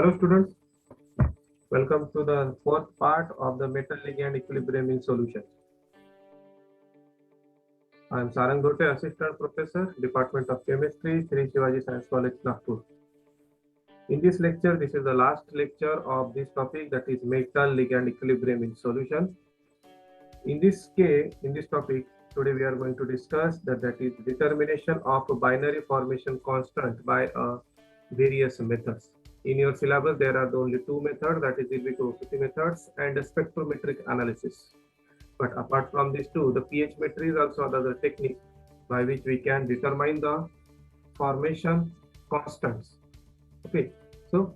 Hello students, welcome to the fourth part of the metal ligand equilibrium in solution. I am Sarang Dhote, Assistant Professor, Department of Chemistry, Sri Shivaji Science College, Nagpur. In this lecture, this is the last lecture of this topic, that is metal ligand equilibrium in solution. In this topic, today we are going to discuss that is determination of a binary formation constant by various methods. In your syllabus, there are only two methods, that is Irving-Rossetti methods and spectrometric analysis. But apart from these two, the pH metry is also another technique by which we can determine the formation constants. Okay, so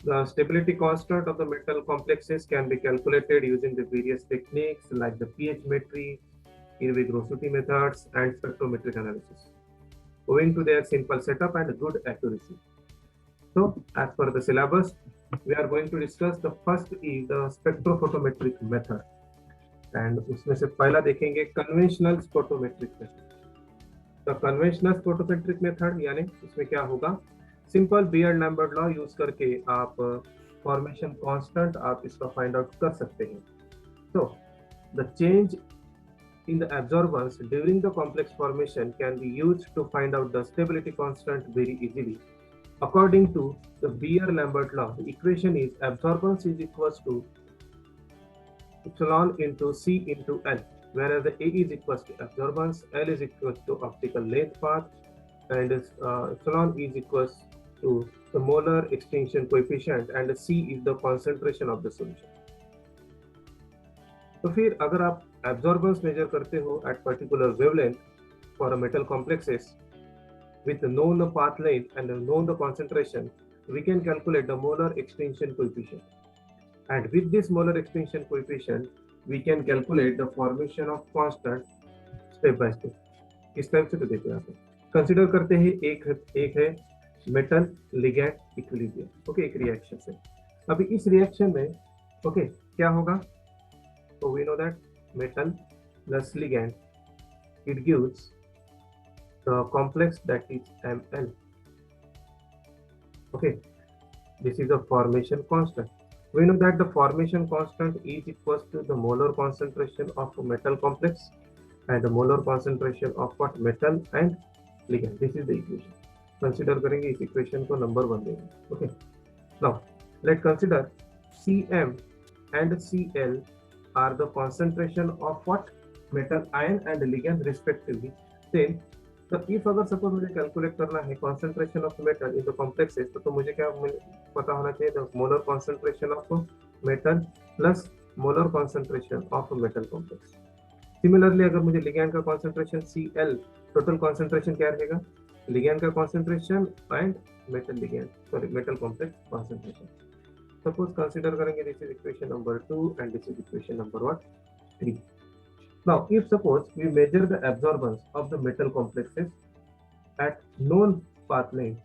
the stability constant of the metal complexes can be calculated using the various techniques like the pH metry, Irving-Rossetti methods, and spectrometric analysis, owing to their simple setup and good accuracy. So, as per the syllabus, we are going to discuss the first is the spectrophotometric method, and उसमें से पहला देखेंगे conventional स्पोटोमेट्रिक method. तो conventional स्पोटोमेट्रिक method यानी इसमें क्या होगा, simple beard-Lambert law use करके आप फॉर्मेशन कांस्टेंट आप इसका फाइंड आउट कर सकते हैं। तो the change in the absorbance during the complex formation can be used to find out the stability constant very easily. According to the Beer-Lambert law, the equation is absorbance is equals to epsilon into C into L, whereas the A is equals to absorbance, L is equals to optical length path, and epsilon is equals to the molar extinction coefficient, and C is the concentration of the solution. तो फिर अगर आप absorbance measure करते हो at particular wavelength for a metal complexes with known the path length and known the concentration, we can calculate the molar extinction coefficient. And with this molar extinction coefficient, we can calculate the formation of constant step by step. इस type से तो देखो यहाँ पे consider करते हैं एक है मेटल लिगैंड इक्विलिब्रियम, ओके, एक रिएक्शन से। अभी इस रिएक्शन में ओके क्या होगा, so we know that metal plus ligand, it gives the complex that is Ml. Okay, this is the formation constant. We know that the formation constant is equals to the molar concentration of metal complex and the molar concentration of what, metal and ligand. This is the equation. Consider करेंगे इस equation को number 1 देंगे. Okay, now let's consider Cm and Cl are the concentration of what, metal ion and ligand respectively. Then if अगर suppose मुझे calculate करना है concentration of metal in the complexes, तो मुझे क्या पता होना चाहिए, the molar concentration of metal plus molar concentration of metal complex. Similarly अगर मुझे ligand का concentration Cl, total concentration क्या रहेगा, ligand का concentration and metal complex concentration. Suppose consider करेंगे this is equation number 2 and this is equation number 3. Now if suppose we measure the absorbance of the metal complexes at known path length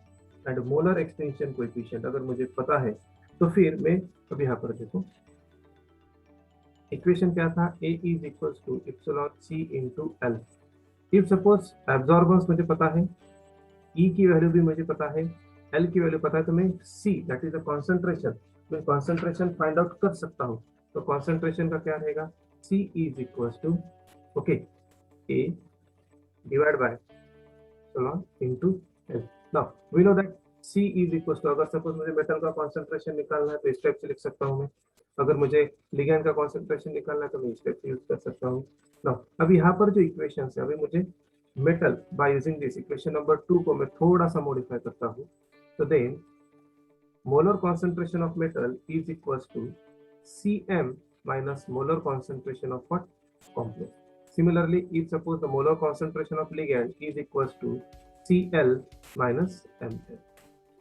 and molar extinction coefficient अगर मुझे पता है, तो फिर मैं अब यहाँ पर देखो इक्वेशन क्या था, A is equals to epsilon C into L. If suppose absorbance मुझे पता है, E की वैल्यू भी मुझे पता है, L की वैल्यू पता है, तो मैं C that is the concentration, मैं concentration फाइंड आउट कर सकता हूँ। तो concentration का क्या रहेगा, C is equals to okay A divided by epsilon into L. Now we know that C is equals to, अगर suppose मुझे मेटल का concentration निकालना है तो इस टाइप से लिख सकता हूँ मैं, अगर मुझे लिगैंड का concentration निकालना है तो मैं इस टाइप से यूज कर सकता हूँ। Now अब यहाँ पर जो इक्वेशन है, अभी मुझे metal by using this equation number 2 को मैं थोड़ा सा मॉडिफाई करता हूँ, तो then molar concentration of metal is equals to Cm minus molar concentration of what, complex. Similarly, if suppose the molar concentration of ligand is equals to Cl minus Ml,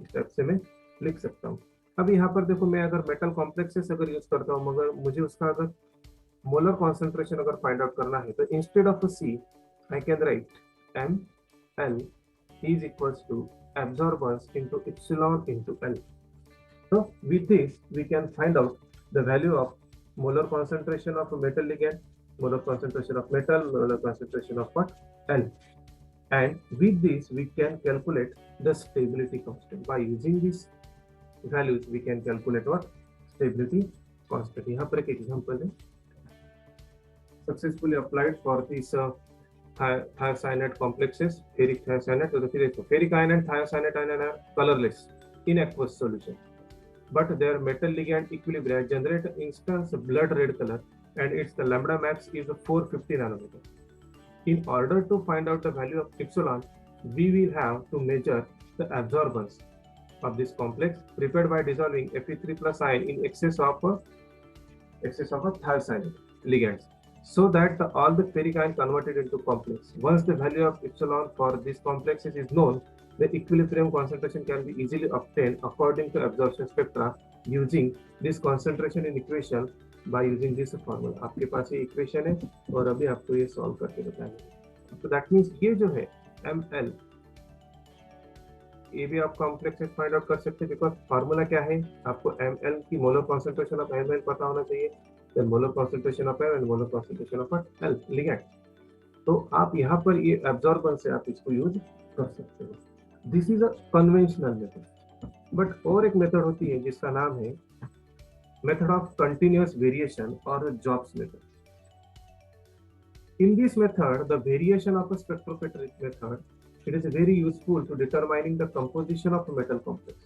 इस type से मैं लिख सकता हूँ। अब यहाँ पर देखो, मैं अगर मेटल कॉम्प्लेक्सेस अगर यूज करता हूँ, मगर मुझे उसका अगर मोलर कॉन्सेंट्रेशन अगर फाइंड आउट करना है, तो instead of C I can write Ml is equals to absorbance into epsilon into L. So with this we can find out the value of molar concentration of metal ligand, molar concentration of metal, molar concentration of what, L, and with this we can calculate the stability constant by using this values we can calculate what stability constant. यहाँ पर एक example है successfully applied for these thiocyanate complexes, ferric thiocyanate. तो देखिए देखो ferric ion and thiocyanate ion are colorless in aqueous solution, but their metal ligand equilibrium generate instant blood red color, and its the lambda max is 450 nanometer. In order to find out the value of epsilon, we will have to measure the absorbance of this complex prepared by dissolving Fe3 plus ion in excess of a thiocyanate ligands, so that all the ferric ion converted into complex. Once the value of epsilon for these complexes is known, the equilibrium concentration can be easily obtained according to absorption spectra using this concentration in equation by using this formula. आपके पास ये equation है और अभी आपको ये solve करके बताएंगे. तो दैट मीन्स ये जो है ml, ये भी आप कॉम्प्लेक्सेस फाइंड आउट कर सकते हैं, बिकॉज फार्मूला क्या है, आपको ml की मोलर कॉन्सेंट्रेशन ऑफ ml पता होना चाहिए, then molar concentration of m and molar concentration of l ligand. तो आप यहाँ पर ये एब्जॉर्बेंस से आप इसको यूज कर सकते हो. This is a conventional method. But और एक मेथड होती है जिसका नाम है method of continuous variation or Jobs method. In this method, the variation of a spectrophotometric method, it is very useful to determining the composition of a metal complex.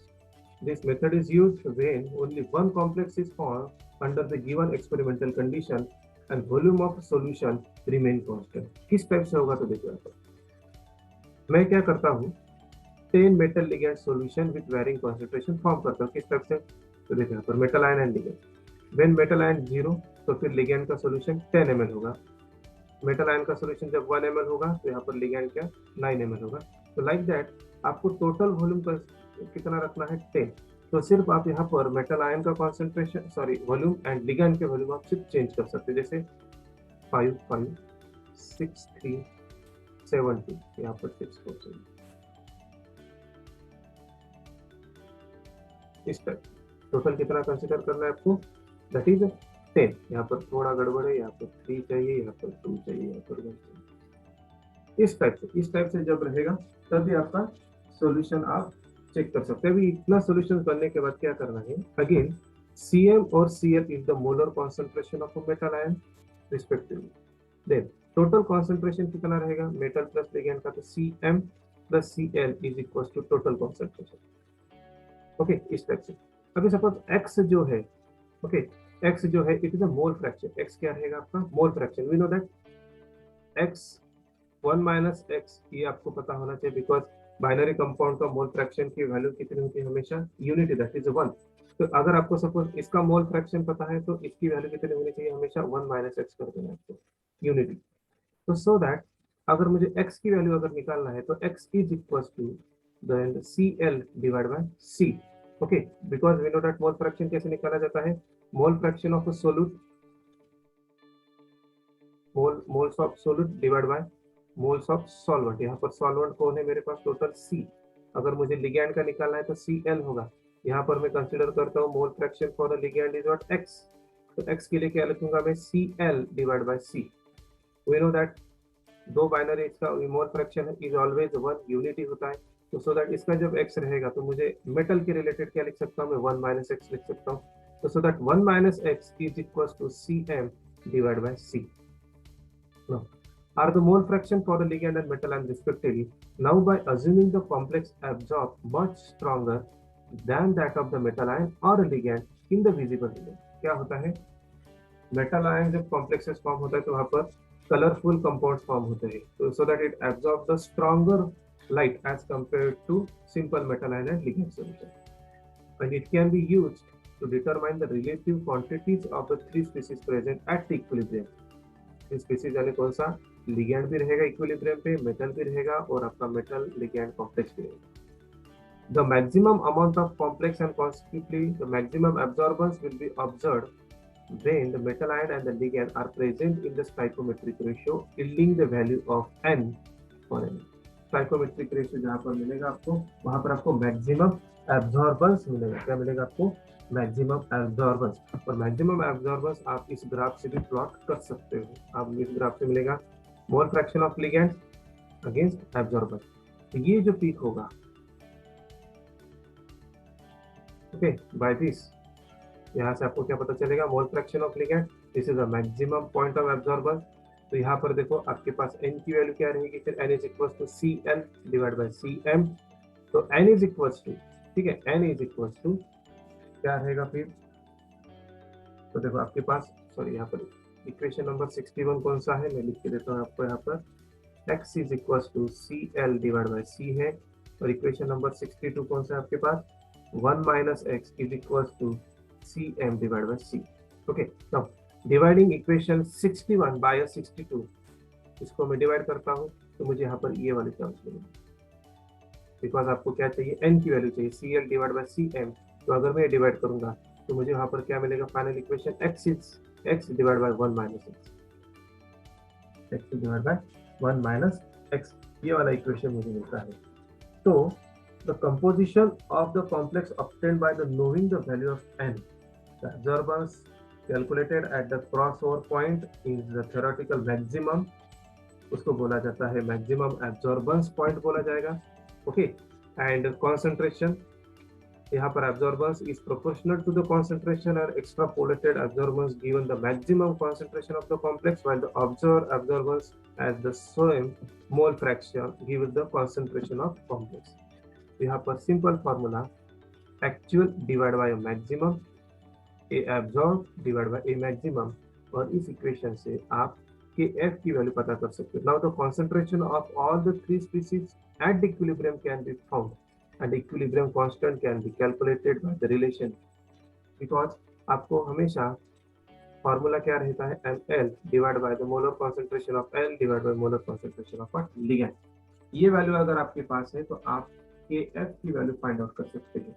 This method is used when only one complex is formed under the given experimental condition and volume of solution remain constant. किस type से होगा तो देखिए आप. मैं क्या करता हूँ, 10 metal ligand solution with varying concentration form करता हूँ. किस टाइप से तो देखिए यहाँ पर metal ion and ligand. When metal ion 0 तो फिर लिगेंड का सॉल्यूशन 10 ml होगा. मेटल आयन का सॉल्यूशन जब 1 ml होगा तो यहाँ पर लिगेंड क्या 9 ml होगा. तो लाइक दैट आपको टोटल वॉल्यूम का कितना रखना है 10. तो सिर्फ आप यहाँ पर मेटल आयन का कॉन्सेंट्रेशन वॉल्यूम एंड लिगेंड के वॉल्यूम आप सिर्फ चेंज कर सकते हैं. जैसे 5 5 6 3 7 2, यहाँ पर 6 4 7 इस टाइप. टोटल कितना कंसीडर करना है आपको, दैट इज 10. यहाँ पर थोड़ा गड़बड़ है, यहाँ पर 3 चाहिए, यहाँ पर 2 चाहिए, यहाँ पर 1 चाहिए. इस टाइप से जब रहेगा तभी आपका सॉल्यूशन आप चेक कर सकते हैं. अभी इतना सॉल्यूशन करने के बाद क्या करना है, अगेन Cm और Cl is the molar concentration of metal ion respectively. Then total concentration कितना रहेगा मेटल प्लस लिगेंड का, तो Cm plus Cl is equal to total concentration. Okay, इस टाइप से. अभी सपोज x जो है, ओके x जो है it is a mole fraction. x क्या रहेगा आपका mole fraction. We know that x 1 minus x, ये आपको पता होना चाहिए, बिकॉज बाइनरी कंपाउंड का मोल फ्रैक्शन की वैल्यू कितनी होती है हमेशा यूनिटी, दैट इज 1. तो अगर आपको सपोज इसका मोल फ्रैक्शन पता है तो इसकी वैल्यू कितनी होनी चाहिए हमेशा 1 माइनस x कर देना आपको यूनिटी. तो सो दैट अगर मुझे x की वैल्यू अगर निकालना है तो x is equal to then Cl divide by C. Okay, because we know that mole fraction कैसे निकाला जाता है, mole fraction of solute, moles of solute divide by moles of solvent. यहाँ पर सॉल्वेंट कौन है मेरे पास टोटल C. अगर मुझे लिगैंड का निकालना है तो Cl होगा. यहाँ पर मैं कंसीडर करता हूँ mole fraction for the ligand is what x. तो x के लिए क्या लिखूंगा मैं Cl divide by C. We know that दो बाइनरी इसका mole fraction is always 1, unity होता है. तो सो दैट इसका जब x रहेगा तो मुझे मेटल के रिलेटेड क्या लिख सकता हूँ मैं 1 माइनस x लिख सकता हूँ. तो so that 1 minus x is equal to Cm divide by C. Now, are the mole fraction for the ligand and metal ion respectively. Now, by assuming the complex absorb much stronger than that of the metal ion or a ligand in the visible region. क्या होता है, metal ion जब complexes form होता है तो वहां पर colourful compounds form होते हैं. तो so that it absorb the stronger light as compared to simple metal ion and ligand solution, and it can be used to determine the relative quantities of the three species present at equilibrium. इस species यानी कौन सा, ligand भी रहेगा equilibrium पे, metal भी रहेगा और आपका metal ligand complex भी रहेगा. The maximum amount of complex and consequently the maximum absorbance will be observed when the metal ion and the ligand are present in the stoichiometric ratio, yielding the value of n for n. Stoichiometric ratio जहां पर मिलेगा आपको, वहां पर आपको maximum absorbance मिलेगा. क्या मिलेगा आपको, मैक्सिमम एब्जॉर्बेंस. और मैक्सिमम एब्जॉर्बेंस आप इस ग्राफ से भी प्लॉट कर सकते हो. आप इस ग्राफ से मिलेगा मोल fraction of ligand against absorbance. तो ये जो पीक होगा ओके, बाय दिस यहाँ से आपको क्या पता चलेगा, मोल fraction of ligand, this is the maximum point of absorbance. तो यहाँ पर देखो आपके पास n की वैल्यू क्या रहेगी, फिर n is equal to CL divide by CM। तो n इज इक्वल टू, ठीक है, n इज इक्वल टू क्या रहेगा फिर, तो देखो आपके पास, सॉरी यहाँ पर इक्वेशन नंबर 61 कौन सा है, मैं लिख के देता हूँ आपको, यहाँ पर x is equal to CL divide by C है, और इक्वेशन नंबर 62 कौन सा है आपके पास, 1 minus x is equal to CM divided by C. Okay, now dividing equation 61 by 62, इसको मैं डिवाइड करता हूँ तो मुझे यहाँ पर ये वाली टर्म्स मिलेगी, बिकॉज आपको क्या चाहिए, n की वैल्यू चाहिए, CL डिवाइड बाय CM। तो अगर मैं डिवाइड करूंगा तो मुझे यहाँ पर क्या मिलेगा, final equation x divide by 1 minus x divide by 1 minus x, ये वाला इक्वेशन मुझे मिलता है। तो the composition of the complex obtained by the knowing the value of n, the absorbance calculated at the crossover point is the theoretical maximum, उसको बोला जाता है maximum absorbance point बोला जाएगा। ओके, एंड concentration, यहाँ पर absorbance is proportional to the concentration or extrapolated absorbance given the maximum concentration of the complex, while the observed absorbance as the same mole fraction given the concentration of complex। यहाँ पर simple formula, actual divide by maximum, A absorb divide by A maximum, और इस equation से आप के F की value पता कर सकते हो। Now the concentration of all the three species at equilibrium can be found and equilibrium constant can be calculated by the relation, because आपको हमेशा फॉर्मूला क्या रहता है, ml divide by the molar concentration of L divide by molar concentration of ligand. ये value अगर आपके पास है तो आप KF की वैल्यू फाइंड आउट कर सकते हैं।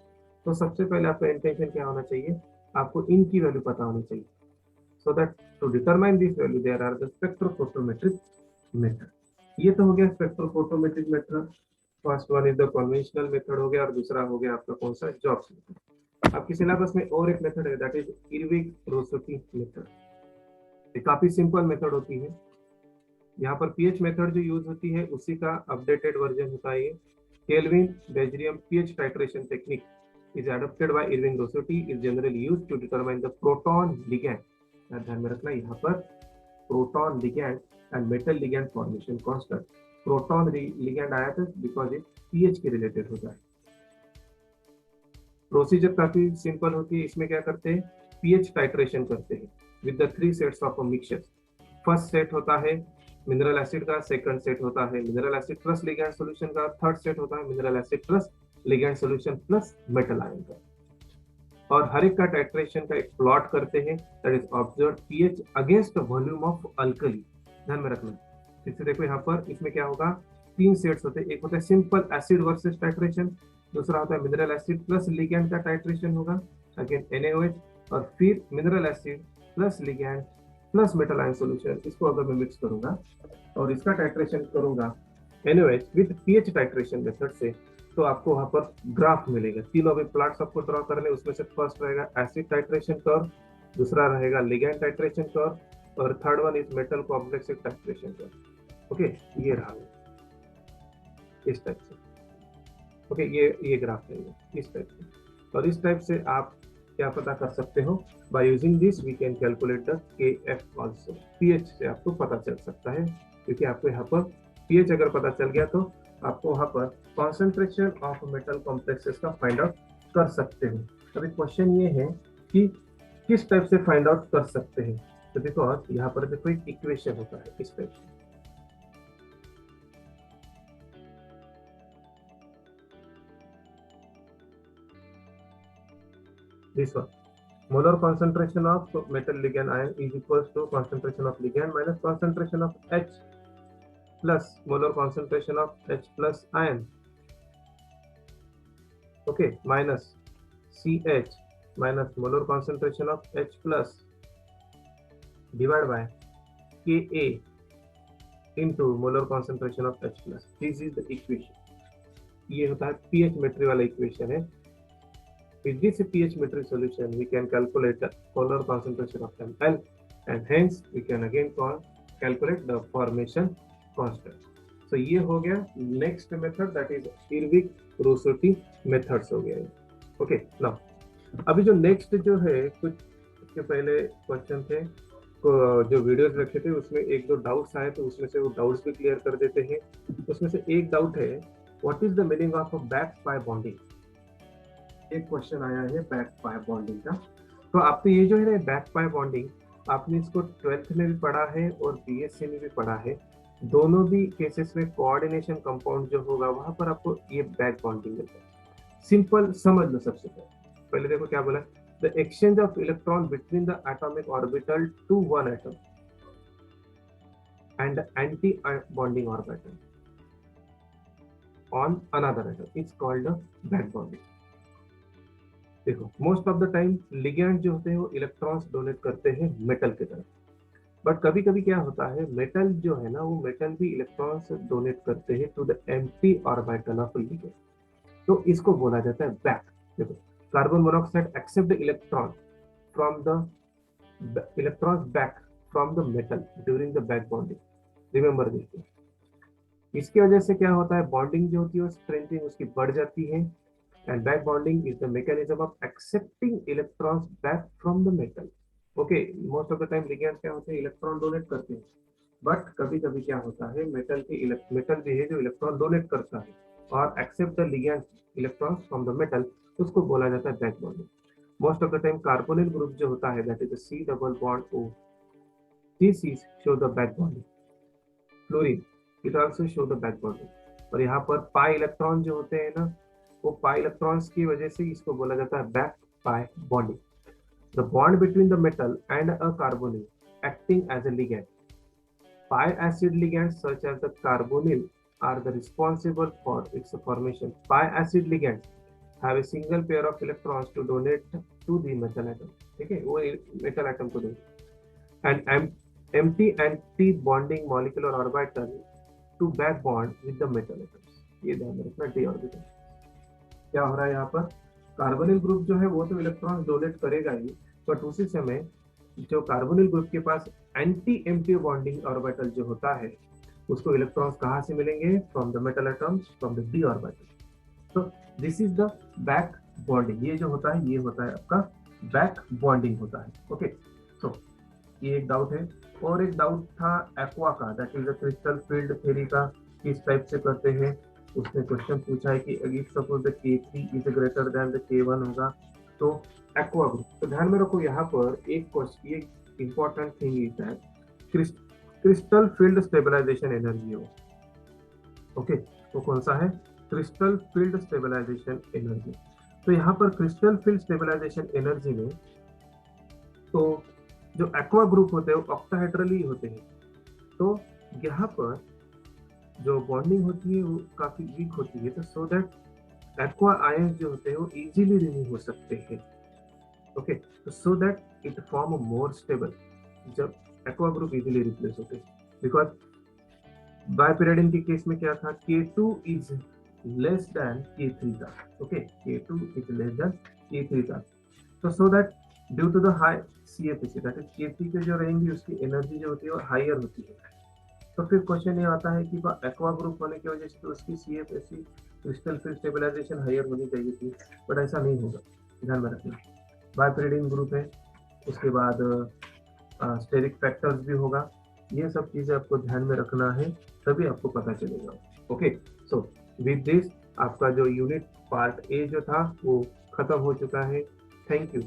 तो सबसे पहले आपका इंटेंशन क्या होना चाहिए, आपको इन की वैल्यू पता होनी चाहिए, so that to determine this value there are the spectrophotometric method. ये तो हो गया spectrophotometric method, first one is the conventional method हो गया, और दूसरा हो गया आपका कौन सा, जॉब्स मेथड। आपकी सिलेबस में और एक मेथड है, दैट इज इरविग-रोसोटी मेथड। ये काफी सिंपल मेथड होती है, यहाँ पर पीएच मेथड जो यूज होती है उसी का अपडेटेड वर्जन होता है। ये Kelvin-Bajrian pH titration technique is adopted by Irving-Rossotti, is generally used to determine the proton ligand। ध्यान में रखना यहाँ पर proton ligand and metal ligand formation constant. Proton ligand आया था बिकॉज ये पीएच के रिलेटेड होता है। प्रोसीजर काफी सिंपल होती है, इसमें क्या करते हैं, पीएच टाइट्रेशन करते हैं with the 3 sets of mixture. First set होता है मिनरल एसिड का, सेकंड सेट होता है mineral acid plus ligand solution का, थर्ड सेट होता है mineral acid plus ligand solution plus metal ion का, और हर एक का टाइट्रेशन का एक प्लॉट करते हैं, that is observe pH against volume of alkali. ध्यान में रखना, फिर से देखो यहाँ पर इसमें क्या होगा, 3 सेट्स होते हैं, एक होता है सिंपल एसिड वर्सेस टाइट्रेशन, दूसरा होता है मिनरल एसिड प्लस लिगैंड का टाइट्रेशन होगा अगेन NaOH, और फिर mineral acid plus ligand plus metal ion solution, इसको अगर मैं मिक्स करूंगा और इसका टाइट्रेशन करूंगा NaOH with pH titration method से, तो आपको वहां पर ग्राफ मिलेगा। तीनों भी प्लॉट्स आपको ड्रॉ करने, उसमें से फर्स्ट रहेगा एसिड टाइट्रेशन कर्व, दूसरा रहेगा लिगैंड टाइट्रेशन कर्व, और third one is metal complex titration curve. Okay, ये रहा इस टाइप से। ओके, ये ग्राफ है इस टाइप से, और इस टाइप से आप क्या पता कर सकते हो, by using this we can calculate the KF also. PH से आपको पता चल सकता है, क्योंकि आपको यहाँ पर पीएच अगर पता चल गया तो आपको वहाँ पर कॉन्सेंट्रेशन ऑफ मेटल कॉम्प्लेक्सेस का फाइंड आउट कर सकते हो। अभी क्वेश्चन ये है कि किस टाइप से फाइंड आउट कर सकते हैं, तो देखो यहाँ पर देखो एक इक्वेशन होता है इस टाइप से, this one, molar concentration of metal ligand ion is equals to concentration of ligand minus concentration of H plus molar concentration of H plus ion, okay, minus CH minus molar concentration of H plus divided by Ka into molar concentration of H plus। This is the equation। ये होता है pH मेट्री वाला equation है। With this pH metric solution, we can calculate the polar concentration of Ml, and hence we can again calculate the formation constant। So ये हो गया next method, that is Irving-Rossotti methods हो गया। Okay, now अभी जो next जो है, कुछ इसके पहले क्वेश्चन थे जो वीडियोस रखे थे, उसमें एक दो डाउट्स आए, तो उसमें से वो डाउट्स भी क्लियर कर देते हैं। उसमें से एक डाउट है, what is the meaning of a back pi bonding. एक क्वेश्चन आया है बैक पाई बॉन्डिंग का। तो आपको ये जो है ना बैक पाई बॉन्डिंग, आपने इसको 12th में भी पढ़ा है और बीएससी में भी पढ़ा है। दोनों भी केसेस में कोऑर्डिनेशन कंपाउंड जो होगा वहां पर आपको ये बैक बॉन्डिंग मिलता है। सिंपल समझ लो। सबसे पहले पहले देखो क्या बोला, the exchange of electron between the atomic orbital to one atom and anti-bonding orbital on another atom is called a back bonding। देखो most of the time ligand जो होते हैं वो इलेक्ट्रॉन्स डोनेट करते हैं मेटल की तरफ, बट कभी कभी क्या होता है मेटल जो है ना वो मेटल भी इलेक्ट्रॉन्स डोनेट करते हैं to the empty orbital of ligand, तो इसको बोला जाता है बैक। देखो carbon monoxide accept the electron from the electrons back from the metal during the back bonding, remember this. इसकी वजह से क्या होता है, बॉन्डिंग जो होती है स्ट्रेंथिंग उसकी बढ़ जाती है। And back bonding is the mechanism of accepting electrons back from the metal. Okay, most of the time ligands क्या होते हैं, इलेक्ट्रॉन डोनेट करते हैं, बट कभी कभी क्या होता है मेटल भी है जो इलेक्ट्रॉन डोनेट करता है और accept the ligands electrons from the metal, उसको बोला जाता है back bonding. Most of the time carbonyl group जो होता है that is C double bond O, this is show the back bonding. Fluorine it also show the back bonding. और यहाँ पर पाई इलेक्ट्रॉन जो होते हैं ना, वो पाई इलेक्ट्रॉन्स की वजह से इसको बोला जाता है back pi bonding. The bond between the metal and a carbonyl acting as a ligand. Pi acid ligands such as the carbonyl are the responsible for its formation. Pi acid ligands have a single pair of electrons to donate to the metal atom। ठीक है, वो metal atom को donate and empty anti-bonding molecular orbital to back bond with the metal atoms। ये ध्यान में रखना, d orbital. क्या हो रहा है यहाँ पर, कार्बोनिल ग्रुप जो है वो तो इलेक्ट्रॉन डोनेट करेगा ही, बट उसी समय जो कार्बोनिल ग्रुप के पास एंटी एम्प्टी बॉन्डिंग ऑर्बिटल जो होता है उसको इलेक्ट्रॉन्स कहाँ से मिलेंगे, from the metal atoms, from the d orbital. तो this is the back bonding. ये जो होता है ये होता है आपका बैक बॉन्डिंग होता है। ओके, तो ये एक डाउट है। और एक डाउट था एक्वा का, that is the crystal field theory का, किस टाइप से करते हैं। उसने क्वेश्चन पूछा है कि if suppose the K3 is greater than the K1 होगा तो एक्वा ग्रुप। तो ध्यान में रखो यहाँ पर एक क्वेश्चन, एक important thing is that crystal field stabilisation energy हो। ओके, तो कौन सा है, क्रिस्टल फील्ड स्टेबलाइजेशन एनर्जी। तो यहाँ पर क्रिस्टल फील्ड स्टेबलाइजेशन एनर्जी में तो जो एक्वा ग्रुप होते हैं वो ऑक्टाहेड्रली होते हैं, तो यहाँ पर जो बॉन्डिंग होती है वो काफी वीक होती है, तो सो दैट एक्वा आयंस जो होते हैं वो इजीली रिमूव हो सकते हैं। ओके, तो so that it form more stable, जब एक्वा ग्रुप इजीली रिप्लेस होते हैं। बिकॉज बायपीरियडिन के केस में क्या था, K2 is less than K3 था। Okay, K2 is less than K3 था, तो so that due to the high CFSE that is K3 के जो रहेंगी उसकी एनर्जी जो होती है वो हायर होती है। तो फिर क्वेश्चन ये आता है कि एक्वा ग्रुप होने की वजह से तो उसकी CFSE crystal field stabilisation higher होनी चाहिए थी, बट ऐसा नहीं होगा, ध्यान में रखना। बायपीरियडिन ग्रुप है, उसके बाद स्टेरिक फैक्टर्स भी होगा, ये सब चीजें आपको ध्यान में रखना है, तभी आपको पता चलेगा। ओके, सो विद दिस आपका जो यूनिट पार्ट ए जो था वो खत्म हो चुका है। Thank you.